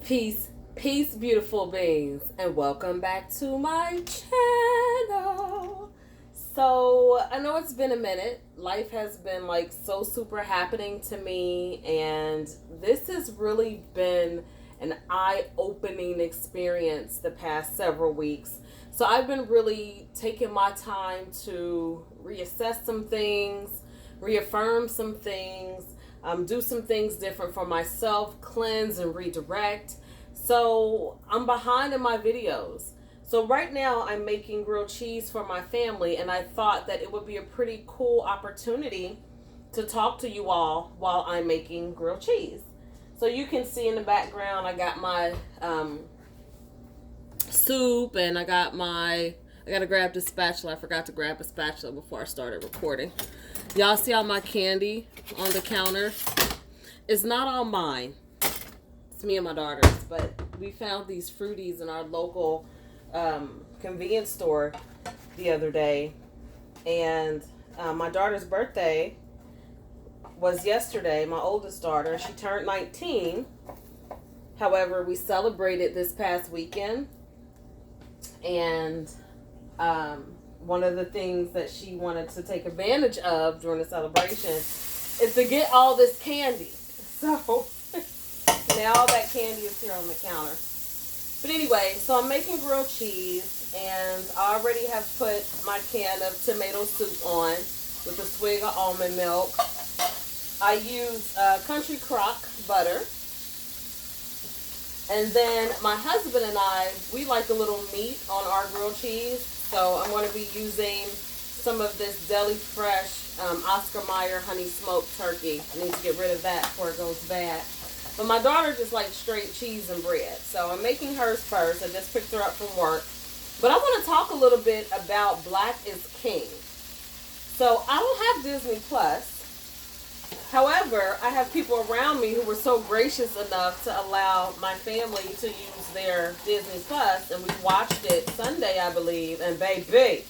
Peace, peace, beautiful beings, and welcome back to my channel. So, I know it's been a minute. Life has been like so super happening to me, and this has really been an eye opening experience the past several weeks. So, I've been really taking my time to reassess some things, reaffirm some things, do some things different for myself, cleanse and redirect. So I'm behind in my videos. So right now I'm making grilled cheese for my family, and I thought that it would be a pretty cool opportunity to talk to you all while I'm making grilled cheese. So you can see in the background I got my soup, and I gotta grab the spatula. I forgot to grab a spatula before I started recording. Y'all see all my candy on the counter? It's not all mine. It's me and my daughters. But we found these fruities in our local convenience store the other day. And my daughter's birthday was yesterday, my oldest daughter. She turned 19. However, we celebrated this past weekend. And one of the things that she wanted to take advantage of during the celebration is to get all this candy. So now all that candy is here on the counter. But anyway, so I'm making grilled cheese, and I already have put my can of tomato soup on with a swig of almond milk. I use country crock butter. And then my husband and I, we like a little meat on our grilled cheese. So I'm going to be using some of this Deli Fresh Oscar Mayer honey smoked turkey. I need to get rid of that before it goes bad. But my daughter just likes straight cheese and bread. So I'm making hers first. I just picked her up from work. But I want to talk a little bit about Black is King. So I don't have Disney Plus. However, I have people around me who were so gracious enough to allow my family to use their Disney Plus, and we watched it Sunday, I believe, and baby.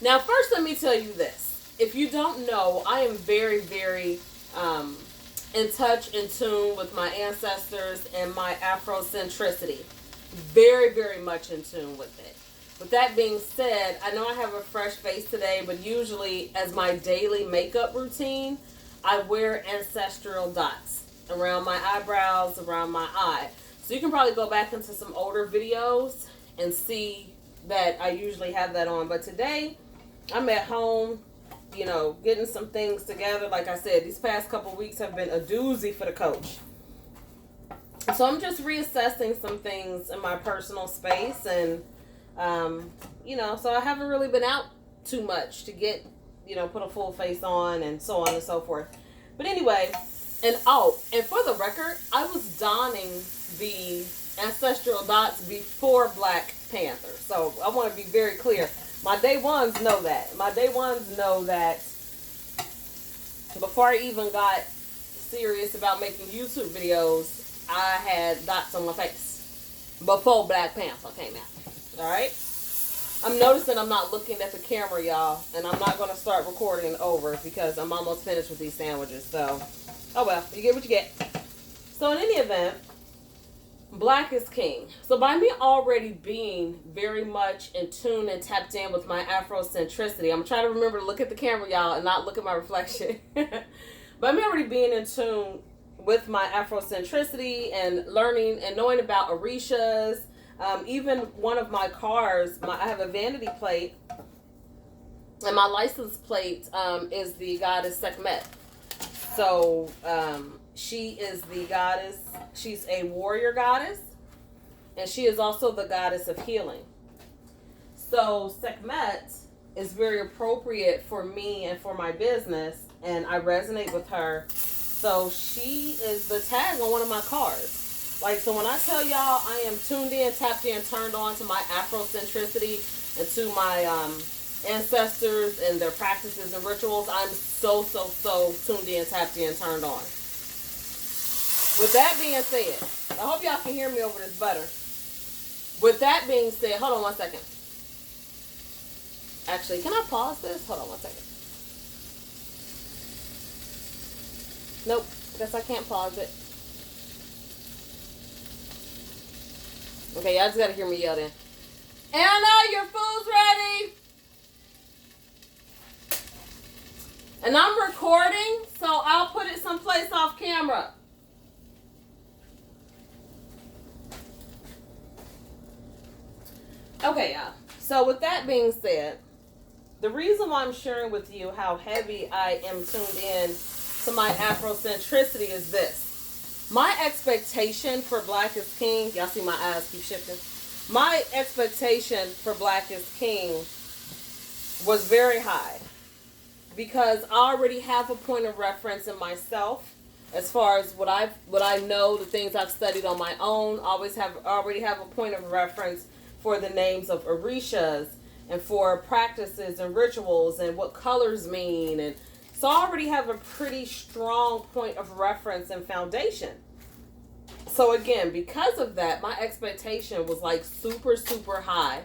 Now, first let me tell you this. If you don't know, I am very, very in touch, in tune with my ancestors and my afro-centricity. Very, very much in tune with it. With that being said, I know I have a fresh face today, but usually as my daily makeup routine, I wear ancestral dots around my eyebrows, around my eye. So you can probably go back into some older videos and see that I usually have that on. But today, I'm at home, getting some things together. Like I said, these past couple weeks have been a doozy for the coach. So I'm just reassessing some things in my personal space, and so I haven't really been out too much to get, put a full face on and so on and so forth. But anyway, and for the record, I was donning the ancestral dots before Black Panther. So I want to be very clear. My day ones know that. My day ones know that before I even got serious about making YouTube videos, I had dots on my face before Black Panther came out. Alright? I'm noticing I'm not looking at the camera, y'all. And I'm not going to start recording over because I'm almost finished with these sandwiches. So, oh well. You get what you get. So, in any event, Black is King. So, by me already being very much in tune and tapped in with my Afrocentricity, I'm trying to remember to look at the camera, y'all, and not look at my reflection. By me already being in tune with my Afrocentricity and learning and knowing about Orishas, even one of my cars, I have a vanity plate, and my license plate is the goddess Sekhmet. So she is the goddess. She's a warrior goddess, and she is also the goddess of healing. So Sekhmet is very appropriate for me and for my business, and I resonate with her. So she is the tag on one of my cars. So when I tell y'all I am tuned in, tapped in, turned on to my Afrocentricity and to my ancestors and their practices and rituals, I'm so tuned in, tapped in, turned on. With that being said, I hope y'all can hear me over this butter. With that being said, hold on one second. Actually, can I pause this? Hold on one second. Nope. Guess I can't pause it. Okay, y'all just gotta hear me yell then. Anna, your food's ready! And I'm recording, so I'll put it someplace off camera. Okay, y'all. So with that being said, the reason why I'm sharing with you how heavy I am tuned in to my afrocentricity is this. My expectation for Black is King, y'all see my eyes keep shifting. My expectation for Black is King was very high because I already have a point of reference in myself as far as what I know, the things I've studied on my own. Already have a point of reference for the names of Orishas and for practices and rituals and what colors mean. And so I already have a pretty strong point of reference and foundation. So again, because of that, my expectation was like super, super high.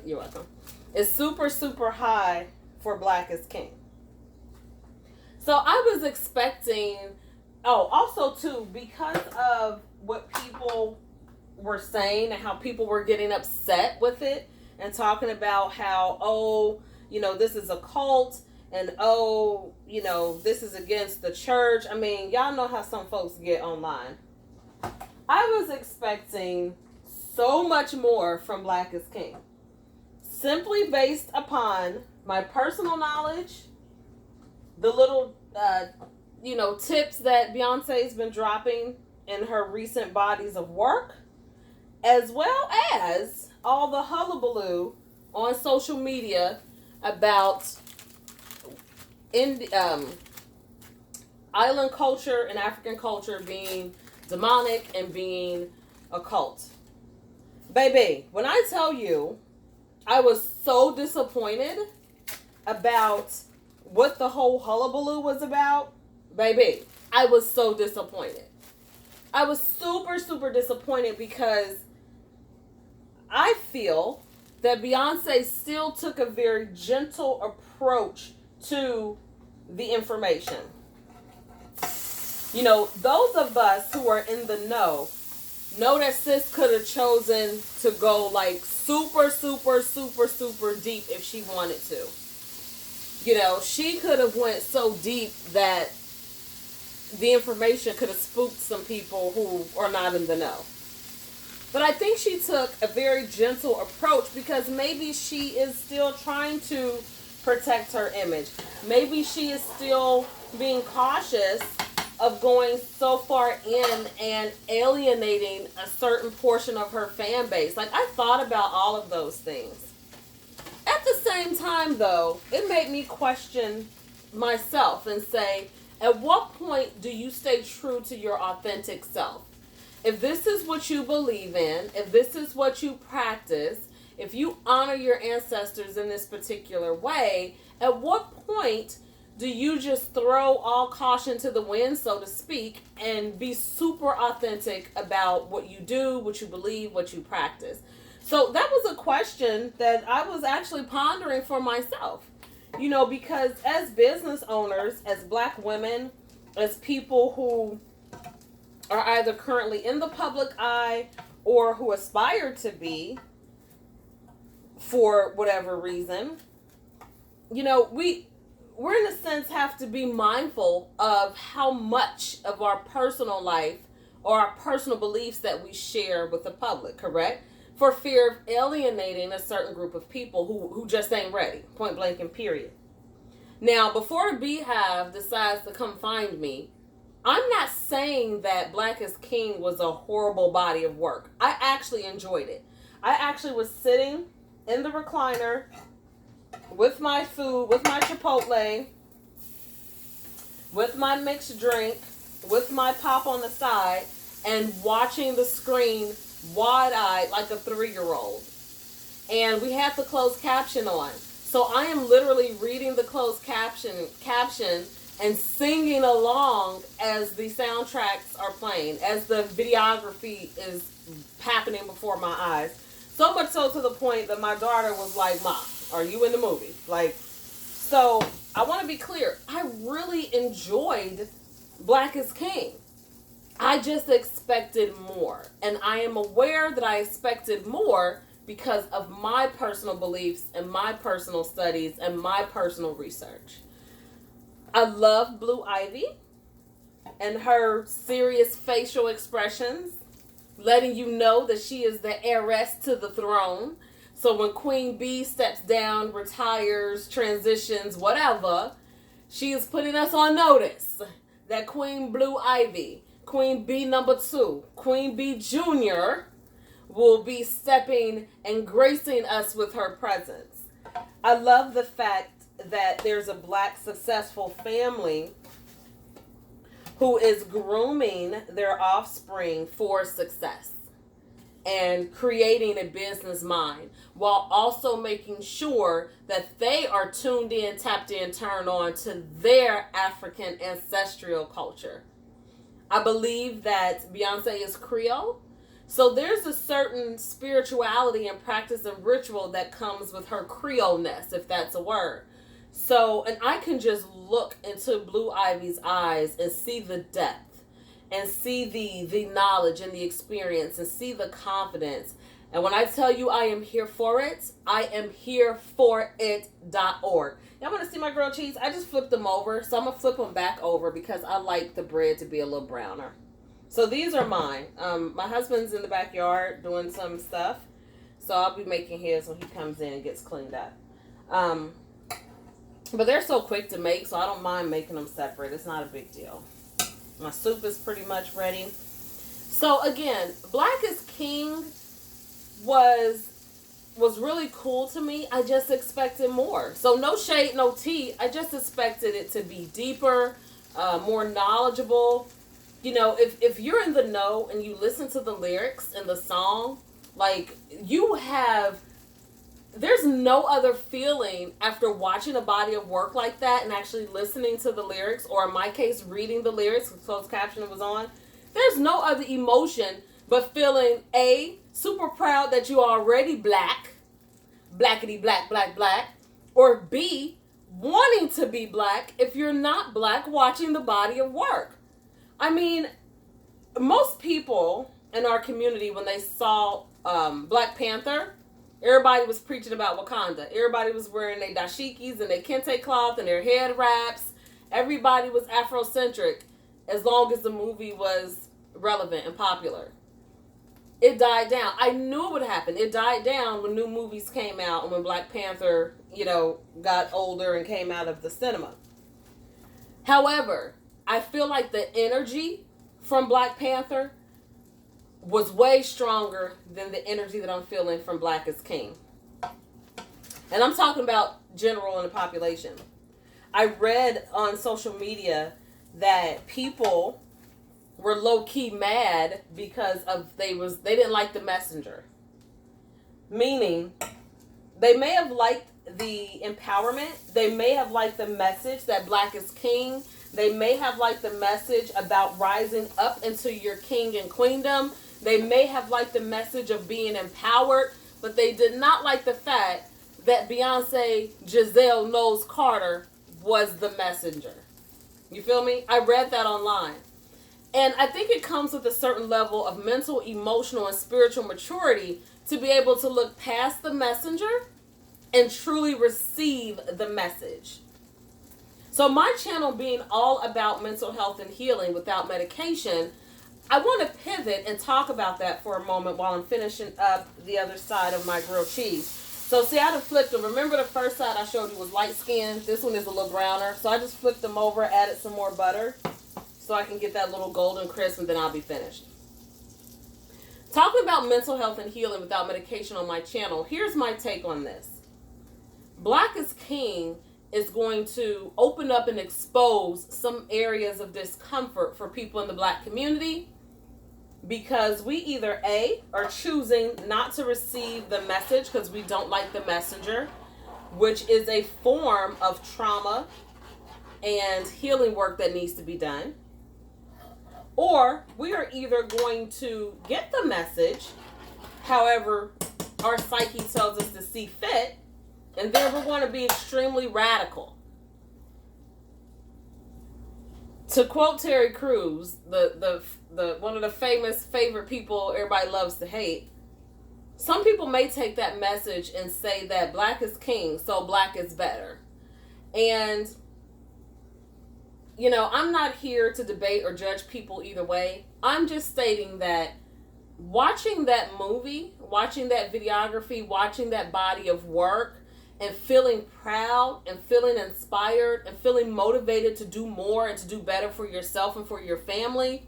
You're welcome. It's super, super high for Black is King. So I was expecting, also too, because of what people were saying and how people were getting upset with it and talking about how, this is a cult and, this is against the church. I mean, y'all know how some folks get online. I was expecting so much more from Black is King, simply based upon my personal knowledge, the little, tips that Beyonce's been dropping in her recent bodies of work, as well as all the hullabaloo on social media about island culture and African culture being demonic and being a cult. Baby, when I tell you I was so disappointed about what the whole hullabaloo was about, baby, I was so disappointed. I was super, super disappointed because I feel that Beyonce still took a very gentle approach to the information. Those of us who are in the know that sis could have chosen to go like super, super, super, super deep if she wanted to. She could have went so deep that the information could have spooked some people who are not in the know. But I think she took a very gentle approach because maybe she is still trying to protect her image. Maybe she is still being cautious of going so far in and alienating a certain portion of her fan base. Like, I thought about all of those things. At the same time, though, it made me question myself and say, at what point do you stay true to your authentic self? If this is what you believe in, if this is what you practice, if you honor your ancestors in this particular way, at what point do you just throw all caution to the wind, so to speak, and be super authentic about what you do, what you believe, what you practice? So that was a question that I was actually pondering for myself. Because as business owners, as Black women, as people who are either currently in the public eye or who aspire to be for whatever reason, we're in a sense have to be mindful of how much of our personal life or our personal beliefs that we share with the public, correct? For fear of alienating a certain group of people who just ain't ready, point blank and period. Now, before the Beehive decides to come find me, I'm not saying that Black is King was a horrible body of work. I actually enjoyed it. I actually was sitting in the recliner with my food, with my Chipotle, with my mixed drink, with my pop on the side, and watching the screen wide-eyed like a 3-year-old. And we had the closed caption on. So I am literally reading the closed caption and singing along as the soundtracks are playing, as the videography is happening before my eyes. So much so to the point that my daughter was like, "Mom, are you in the movie?" So I want to be clear. I really enjoyed Black is king. I just expected more. And I am aware that I expected more because of my personal beliefs and my personal studies and my personal research. I love Blue Ivy and her serious facial expressions, letting you know that she is the heiress to the throne. So when Queen Bee steps down, retires, transitions, whatever, she is putting us on notice that Queen Blue Ivy, Queen Bee number 2, Queen Bee Jr. will be stepping and gracing us with her presence. I love the fact that there's a Black successful family who is grooming their offspring for success and creating a business mind while also making sure that they are tuned in, tapped in, turned on to their African ancestral culture. I believe that Beyonce is Creole. So there's a certain spirituality and practice and ritual that comes with her Creole-ness, if that's a word. So, and I can just look into Blue Ivy's eyes and see the depth and see the knowledge and the experience and see the confidence. And when I tell you I am here for it, I am here for it.org. Y'all want to see my grilled cheese? I just flipped them over. So I'm going to flip them back over because I like the bread to be a little browner. So these are mine. My husband's in the backyard doing some stuff. So I'll be making his when he comes in and gets cleaned up. But they're so quick to make, so I don't mind making them separate. It's not a big deal. My soup is pretty much ready. So again, Black is King was really cool to me. I just expected more. So no shade, no tea. I just expected it to be deeper, more knowledgeable. You know, if you're in the know and you listen to the lyrics in the song, like there's no other feeling after watching a body of work like that and actually listening to the lyrics, or in my case, reading the lyrics, closed caption was on. There's no other emotion but feeling A, super proud that you are already black, blackity black, black, black, or B, wanting to be black if you're not black watching the body of work. I mean, most people in our community, when they saw Black Panther, everybody was preaching about Wakanda. Everybody was wearing their dashikis and their kente cloth and their head wraps. Everybody was afro-centric as long as the movie was relevant and popular. It died down. I knew it would happen. It died down when new movies came out and when Black Panther, got older and came out of the cinema. However, I feel like the energy from Black Panther was way stronger than the energy that I'm feeling from Black is King. And I'm talking about general in the population. I read on social media that people were low-key mad because they didn't like the messenger. Meaning, they may have liked the empowerment. They may have liked the message that Black is King. They may have liked the message about rising up into your king and queendom. They may have liked the message of being empowered, but they did not like the fact that Beyonce Giselle Knowles Carter was the messenger. You feel me? I read that online. And I think it comes with a certain level of mental, emotional, and spiritual maturity to be able to look past the messenger and truly receive the message. So my channel being all about mental health and healing without medication, I want to pivot and talk about that for a moment while I'm finishing up the other side of my grilled cheese. So see, I done flipped them. Remember the first side I showed you was light skin. This one is a little browner. So I just flipped them over, added some more butter so I can get that little golden crisp, and then I'll be finished. Talking about mental health and healing without medication on my channel, here's my take on this. Black is King is going to open up and expose some areas of discomfort for people in the Black community, because we either A, are choosing not to receive the message because we don't like the messenger, which is a form of trauma and healing work that needs to be done, or we are either going to get the message, however our psyche tells us to see fit, and then we're going to be extremely radical To quote Terry Crews, the one of the famous favorite people everybody loves to hate, some people may take that message and say that black is king, so black is better. And, you know, I'm not here to debate or judge people either way. I'm just stating that watching that movie, watching that videography, watching that body of work, and feeling proud and feeling inspired and feeling motivated to do more and to do better for yourself and for your family,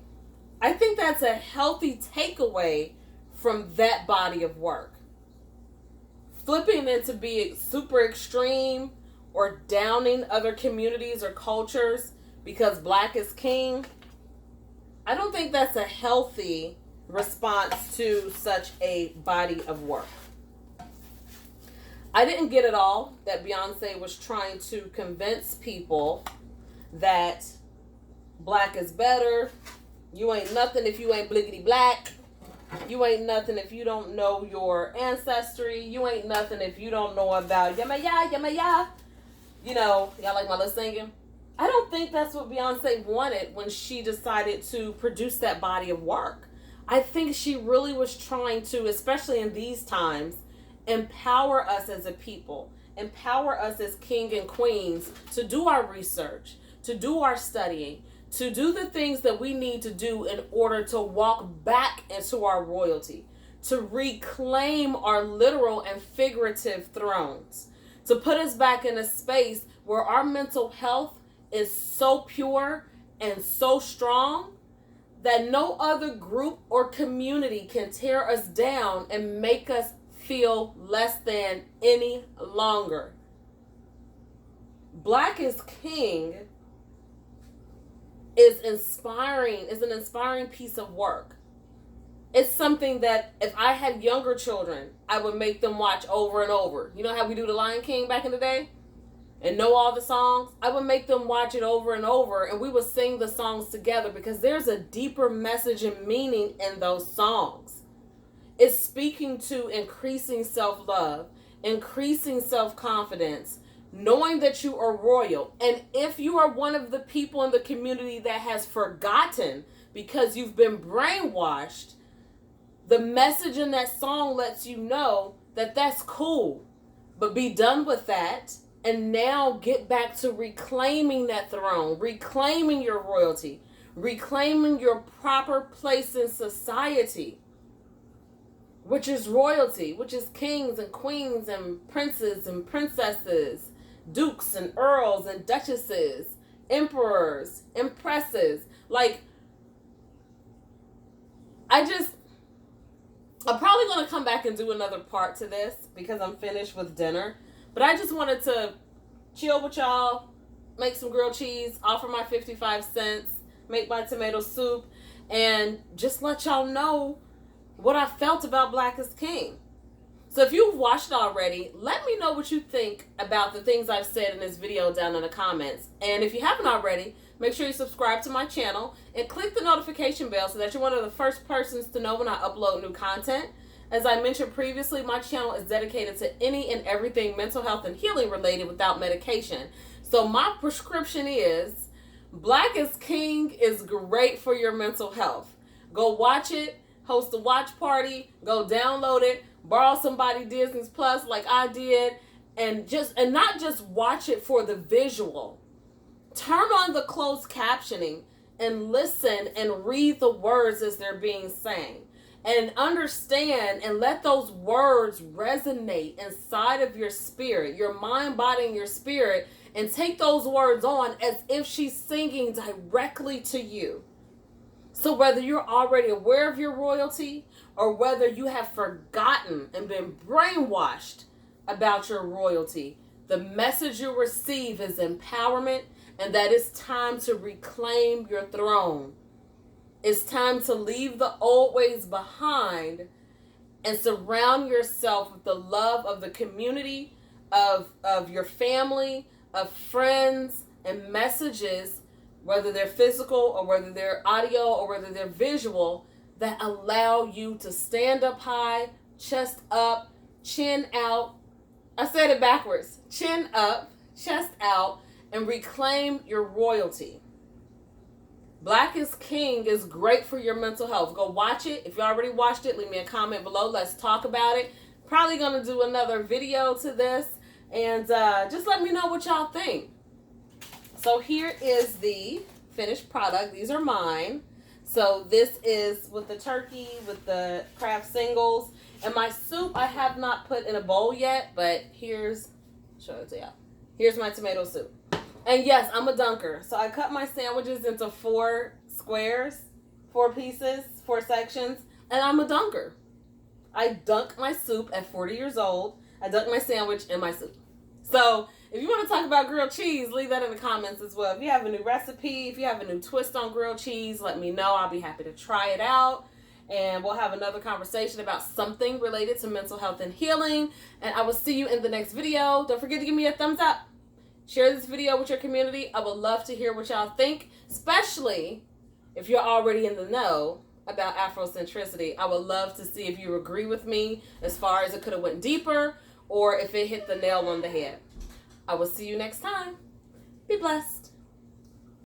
I think that's a healthy takeaway from that body of work. Flipping it to be super extreme or downing other communities or cultures because black is king, I don't think that's a healthy response to such a body of work. I didn't get it all that Beyonce was trying to convince people that black is better. You ain't nothing if you ain't bliggity black. You ain't nothing if you don't know your ancestry. You ain't nothing if you don't know about yamaya, yamaya. You know, y'all like my little singing? I don't think that's what Beyonce wanted when she decided to produce that body of work. I think she really was trying to, especially in these times, empower us as a people, empower us as king and queens to do our research, to do our studying, to do the things that we need to do in order to walk back into our royalty, to reclaim our literal and figurative thrones, to put us back in a space where our mental health is so pure and so strong that no other group or community can tear us down and make us feel less than any longer. Black is King is inspiring, is an inspiring piece of work. It's something that if I had younger children, I would make them watch over and over. You know how we do the Lion King back in the day? And know all the songs? I would make them watch it over and over, and we would sing the songs together because there's a deeper message and meaning in those songs. It's speaking to increasing self-love, increasing self-confidence, knowing that you are royal. And if you are one of the people in the community that has forgotten because you've been brainwashed, the message in that song lets you know that that's cool. But be done with that and now get back to reclaiming that throne, reclaiming your royalty, reclaiming your proper place in society, which is royalty, which is kings and queens and princes and princesses, dukes and earls and duchesses, emperors, empresses. Like, I'm probably going to come back and do another part to this because I'm finished with dinner. But I just wanted to chill with y'all, make some grilled cheese, offer my 55 cents, make my tomato soup, and just let y'all know what I felt about Black is King. So if you've watched it already, let me know what you think about the things I've said in this video down in the comments. And if you haven't already, make sure you subscribe to my channel and click the notification bell so that you're one of the first persons to know when I upload new content. As I mentioned previously, my channel is dedicated to any and everything mental health and healing related without medication. So my prescription is Black is King is great for your mental health. Go watch it. Host a watch party, go download it, borrow somebody Disney Plus like I did, and not just watch it for the visual. Turn on the closed captioning and listen and read the words as they're being sang. And understand and let those words resonate inside of your spirit, your mind, body, and your spirit, and take those words on as if she's singing directly to you. So whether you're already aware of your royalty or whether you have forgotten and been brainwashed about your royalty, the message you receive is empowerment and that it's time to reclaim your throne. It's time to leave the old ways behind and surround yourself with the love of the community, of your family, of friends, and messages, whether they're physical or whether they're audio or whether they're visual, that allow you to stand up high, chest up, chin out. I said it backwards. Chin up, chest out, and reclaim your royalty. Black is King is great for your mental health. Go watch it. If you already watched it, leave me a comment below. Let's talk about it. Probably going to do another video to this. And just let me know what y'all think. So here is the finished product. These are mine. So this is with the turkey, with the Kraft singles. And my soup I have not put in a bowl yet, but here's, show it to y'all. Here's my tomato soup. And yes, I'm a dunker. So I cut my sandwiches into 4 squares, 4 pieces, 4 sections, and I'm a dunker. I dunk my soup at 40 years old. I dunk my sandwich in my soup. So if you want to talk about grilled cheese, leave that in the comments as well. If you have a new recipe, if you have a new twist on grilled cheese, let me know. I'll be happy to try it out. And we'll have another conversation about something related to mental health and healing. And I will see you in the next video. Don't forget to give me a thumbs up. Share this video with your community. I would love to hear what y'all think, especially if you're already in the know about Afrocentricity. I would love to see if you agree with me as far as it could have went deeper or if it hit the nail on the head. I will see you next time. Be blessed.